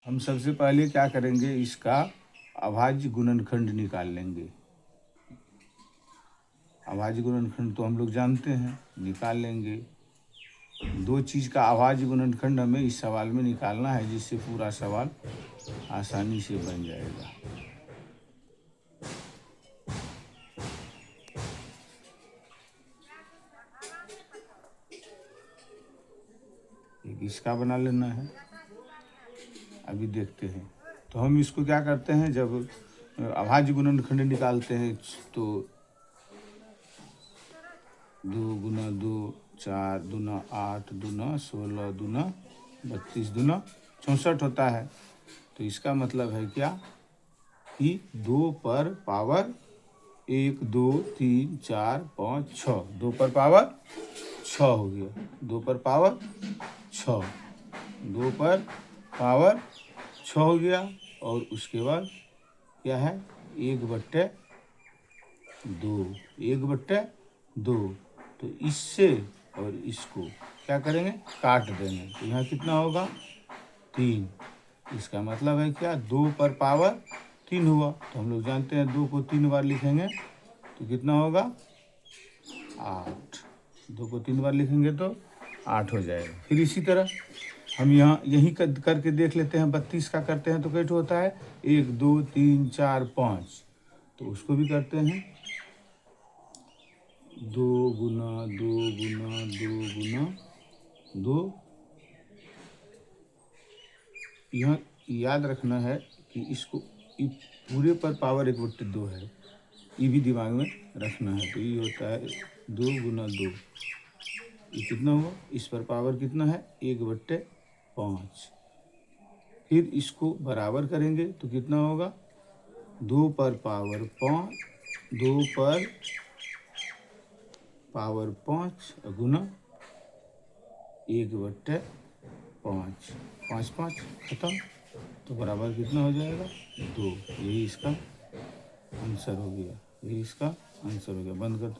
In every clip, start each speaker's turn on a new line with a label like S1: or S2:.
S1: हम सबसे पहले क्या करेंगे, इसका अभाज्य गुणनखंड निकाल लेंगे। अभाज्य गुणनखंड तो हम लोग जानते हैं, निकाल लेंगे। दो चीज़ का अभाज्य गुणनखंड हमें इस सवाल में निकालना है, जिससे पूरा सवाल आसानी से बन जाएगा। एक इसका बना लेना है, अभी देखते हैं। तो हम इसको क्या करते हैं, जब अभाज्य गुणनखंड निकालते हैं तो 2 गुना 2 4 दूना 8 दूना 16 दूना 32 दूना 64 होता है। तो इसका मतलब है क्या कि 2 पर पावर 1 2 3 4 5 6, 2 पर पावर 6 हो गया। 2 पर पावर 6, 2 पर पावर 6 हो गया। और उसके बाद क्या है, 1/2, 1/2। तो इससे और इसको क्या करेंगे, काट देंगे। तो यहाँ कितना होगा, 3। इसका मतलब है क्या, 2 पर पावर 3 हुआ। तो हम लोग जानते हैं 2 को 3 बार लिखेंगे तो कितना होगा, 8। 2 को 3 बार लिखेंगे तो 8 हो जाएगा। फिर इसी तरह हम यहाँ यही करके देख लेते हैं। 32 का करते हैं तो कैसे होता है, 1 2 3 4 5। तो उसको भी करते हैं, 2 गुना 2 गुना 2 गुना 2। यहाँ याद रखना है कि इसको पूरे पर पावर 1/2 है, ये भी दिमाग में रखना है। तो ये होता है 2 गुना 2, ये कितना हुआ, इस पर पावर कितना है, 1/5। फिर इसको बराबर करेंगे तो कितना होगा, 2 पर पावर 5, 2 पर पावर 5 गुना 1/5, 5 5 खत्म। तो बराबर कितना हो जाएगा, 2। यही इसका आंसर हो गया, यही इसका आंसर हो गया। बंद कर दो।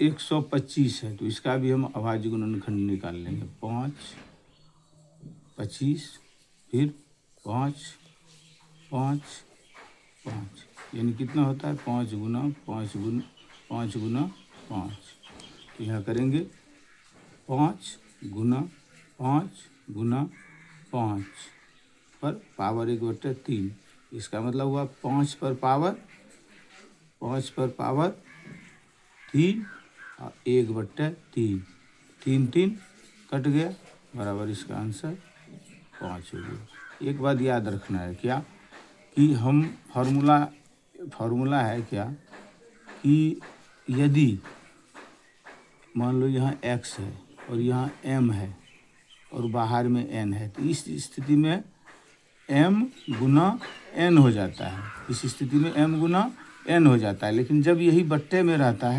S1: 125 है तो इसका भी हम अभाज्य गुणनखंड निकाल लेंगे। 5 25, फिर 5 5 5, यानी कितना होता है, 5 गुना 5 गुना 5 गुना 5। तो यहाँ करेंगे 5 गुना 5 गुना 5 पर पावर 1/3। इसका मतलब हुआ 5 पर पावर 3 और 1/3। 3 3 कट गया, बराबर इसका आंसर 5 हो गया। एक बात याद रखना है क्या, कि हम फार्मूला है क्या, कि यदि मान लो यहाँ x है और यहाँ m है और बाहर में n है, तो इस स्थिति में m गुना n हो जाता है। इस स्थिति में m गुना n हो जाता है। लेकिन जब यही बट्टे में रहता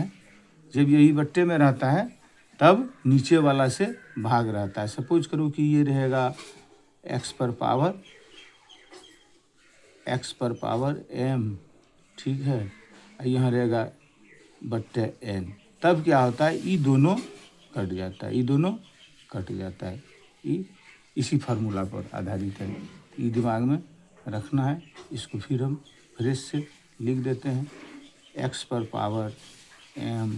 S1: है, तब नीचे वाला से भाग रहता है। सपोज करो कि ये रहेगा x पर पावर m, ठीक है, यहाँ रहेगा बट्टे n। तब क्या होता है, ये दोनों कट जाता है। ये इसी फार्मूला पर आधारित है। ये दिमाग में रखना है। इसको फिर हम फ्रेश से लिख देते हैं, x पर पावर m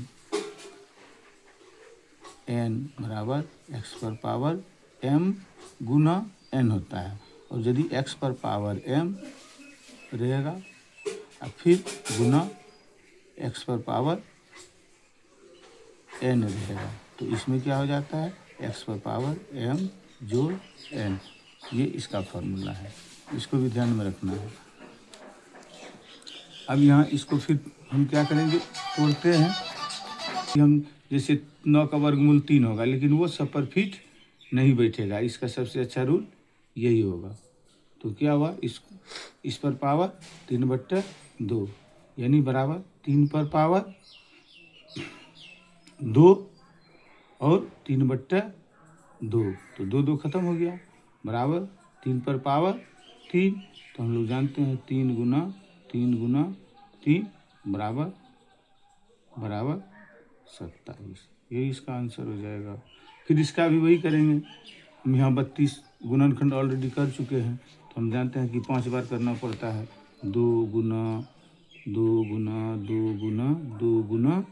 S1: n बराबर x पर पावर m गुना n होता है। और यदि x पर पावर m रहेगा और फिर गुना x पर पावर n रहेगा, तो इसमें क्या हो जाता है, x पर पावर m जोड़ n। ये इसका फॉर्मूला है, इसको भी ध्यान में रखना है। अब यहाँ इसको फिर हम क्या करेंगे, तोड़ते हैं कि हम जैसे 9 का वर्गमूल 3 होगा, लेकिन वो सब पर फिट नहीं बैठेगा। इसका सबसे अच्छा रूल यही होगा। तो क्या हुआ, इस पर पावर 3/2, यानी बराबर 3 पर पावर 2 और 3/2। तो 2 2 खत्म हो गया, बराबर 3 पर पावर 3। तो हम लोग जानते हैं 3 गुना 3 बराबर 27। यही इसका आंसर हो जाएगा। फिर इसका भी वही करेंगे। हम यहाँ 32 गुणनखंड ऑलरेडी कर चुके हैं, तो हम जानते हैं कि 5 बार करना पड़ता है। 2 गुना 2 गुना 2 गुना 2 गुना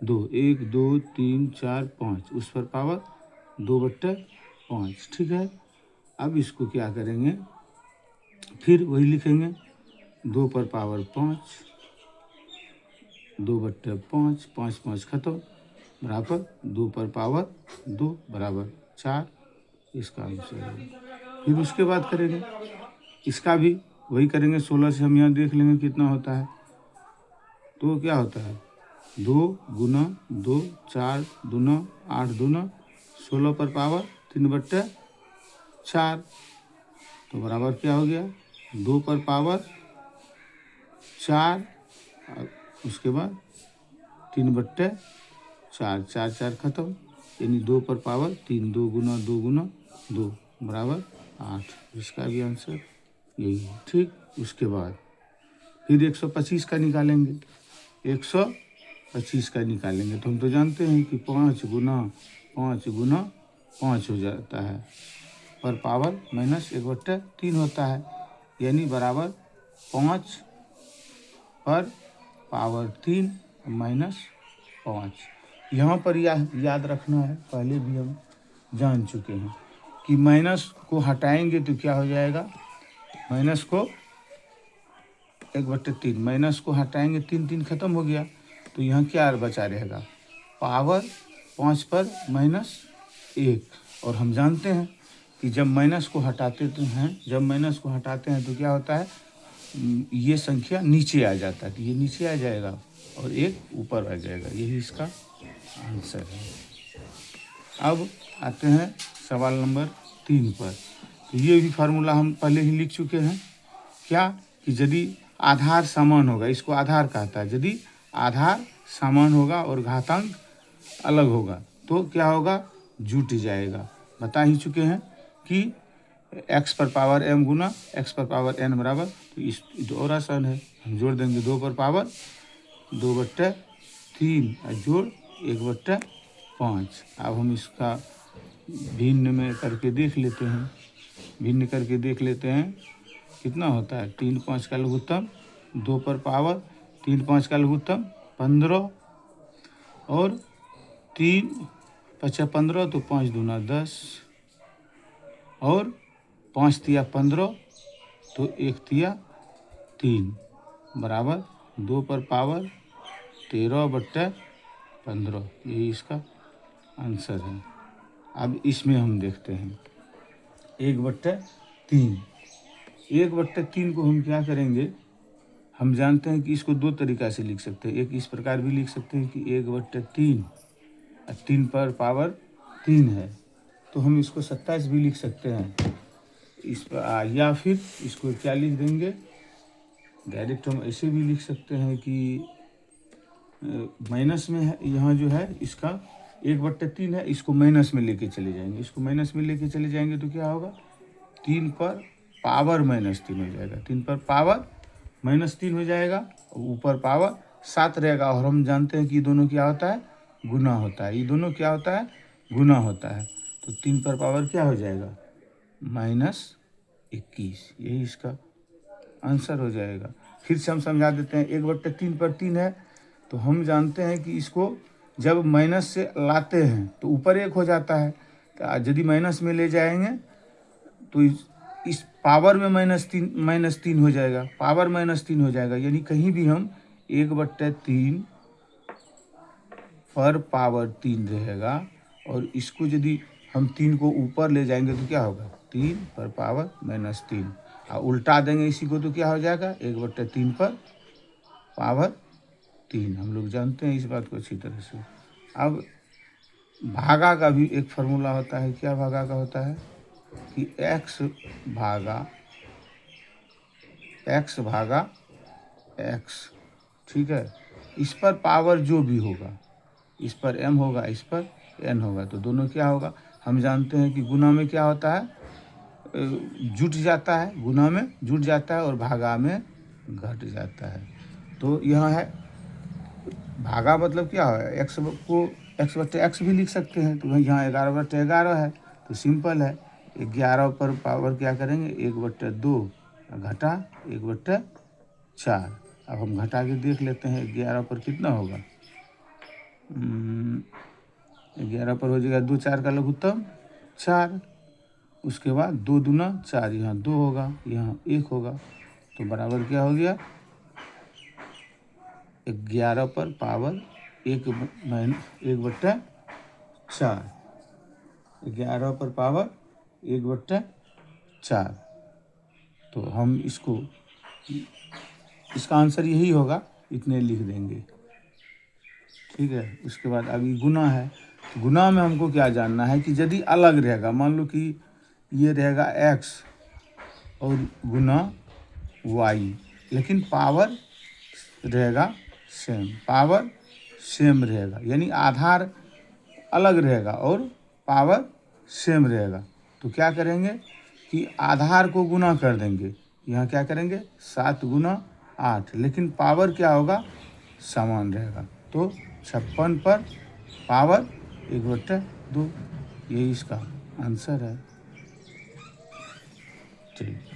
S1: 2, 1 2 3 4 5, उस पर पावर 2/5। ठीक है, अब इसको क्या करेंगे, फिर वही लिखेंगे 2 पर पावर 5, 2/5, 5 5 खत्म, बराबर 2 पर पावर 2 बराबर 4, इसका आंसर है। फिर उसके बाद करेंगे इसका भी वही करेंगे, 16 से हम यहाँ देख लेंगे कितना होता है। तो क्या होता है 2 गुना 2, 4 दूना 8 दूना 16 पर पावर 3/4, तो बराबर क्या हो गया 2 पर पावर 4, उसके बाद 3/4, 4 4 खत्म, यानी 2 पर पावर 3, 2 गुना 2 बराबर 8, इसका भी आंसर यही है। ठीक, उसके बाद फिर 125 का निकालेंगे, 125 का निकालेंगे तो हम तो जानते हैं कि 5 गुना 5 गुना 5 हो जाता है, पर पावर -1/3 होता है, यानी बराबर 5 पर पावर 3 -5। यहाँ पर याद रखना है, पहले भी हम जान चुके हैं कि माइनस को हटाएंगे तो क्या हो जाएगा, माइनस को 1/3, माइनस को हटाएंगे 3 3 खत्म हो गया, तो यहाँ क्या बचा रहेगा पावर 5 पर -1। और हम जानते हैं कि जब माइनस को हटाते हैं तो क्या होता है, ये संख्या नीचे आ जाता है, तो ये नीचे आ जाएगा और एक ऊपर आ जाएगा, यही इसका आंसर है। अब आते हैं सवाल नंबर 3 पर। तो ये भी फार्मूला हम पहले ही लिख चुके हैं, क्या कि यदि आधार समान होगा, इसको आधार कहता है, यदि आधार समान होगा और घातांक अलग होगा तो क्या होगा, जुट जाएगा। बता ही चुके हैं कि x पर पावर m गुना x पर पावर n बराबर, तो इस तो और आसान है, हम जोड़ देंगे 2 पर पावर 2/3 और जोड़ 1/5। अब हम इसका भिन्न में करके देख लेते हैं, कितना होता है 3 5 का लघुत्तम, 2 पर पावर 3 5 का लघुत्तम 15, और 3 5 15, तो 5 दूना 10, और 5 तिया 15, तो 1 तिया 3 बराबर 2 पर पावर 13/15, यही इसका आंसर है। अब इसमें हम देखते हैं 1/3, 1/3 को हम क्या करेंगे, हम जानते हैं कि इसको 2 तरीक़ा से लिख सकते हैं। एक इस प्रकार भी लिख सकते हैं कि 1/3, 3 पर पावर 3 है, तो हम इसको 27 भी लिख सकते हैं इस पर, या फिर इसको क्या लिख देंगे, डायरेक्ट हम ऐसे भी लिख सकते हैं कि माइनस में है, यहाँ जो है इसका 1/3 है, इसको माइनस में लेके चले जाएंगे, तो क्या होगा 3 पर पावर -3 हो जाएगा, 3 पर पावर -3 हो जाएगा, ऊपर पावर 7 रहेगा। और हम जानते हैं कि ये दोनों क्या होता है, गुना होता है, ये दोनों क्या होता है, गुना होता है, तो 3 पर पावर क्या हो जाएगा -21, यही इसका आंसर हो जाएगा। फिर से हम समझा देते हैं, 1/3 पर 3 है, तो हम जानते हैं कि इसको जब माइनस से लाते हैं तो ऊपर 1 हो जाता है, तो यदि माइनस में ले जाएंगे तो इस पावर में -3 हो जाएगा, पावर -3 हो जाएगा, यानी कहीं भी हम 1/3 पर पावर 3 रहेगा, और इसको यदि हम 3 को ऊपर ले जाएंगे तो क्या होगा 3 पर पावर -3, और उल्टा देंगे इसी को तो क्या हो जाएगा 1/3 पर पावर 3। हम लोग जानते हैं इस बात को अच्छी तरह से। अब भागा का भी एक फार्मूला होता है, क्या भागा का होता है कि x भागा x, ठीक है, इस पर पावर जो भी होगा, इस पर m होगा, इस पर n होगा, तो दोनों क्या होगा, हम जानते हैं कि गुना में क्या होता है, जुट जाता है, गुना में जुट जाता है और भागा में घट जाता है। तो यह है भागा, मतलब क्या है, x को x/x भी लिख सकते हैं, तो यहाँ 11/11 है, तो सिंपल है 11 पर पावर क्या करेंगे, 1/2 घटा 1/4। अब हम घटा के देख लेते हैं 11 पर कितना होगा। 11 पर हो जाएगा 2 4 का लघुत्तम 4। उसके बाद 2 दूना 4, यहाँ 2 होगा, यहाँ 1 होगा, तो बराबर क्या हो गया, 11 पर पावर 1/4। 11 पर पावर 1/4। तो हम इसका आंसर यही होगा, इतने लिख देंगे। ठीक है। उसके बाद अभी गुना है। गुना में हमको क्या जानना है कि यदि अलग रहेगा, मान लो कि ये रहेगा x और गुना y, लेकिन पावर रहेगा सेम, पावर सेम रहेगा, यानी आधार अलग रहेगा और पावर सेम रहेगा, तो क्या करेंगे कि आधार को गुना कर देंगे। यहाँ क्या करेंगे 7 गुना 8, लेकिन पावर क्या होगा, समान रहेगा। तो 56 पर पावर 1/2, यही इसका आंसर है। ठीक।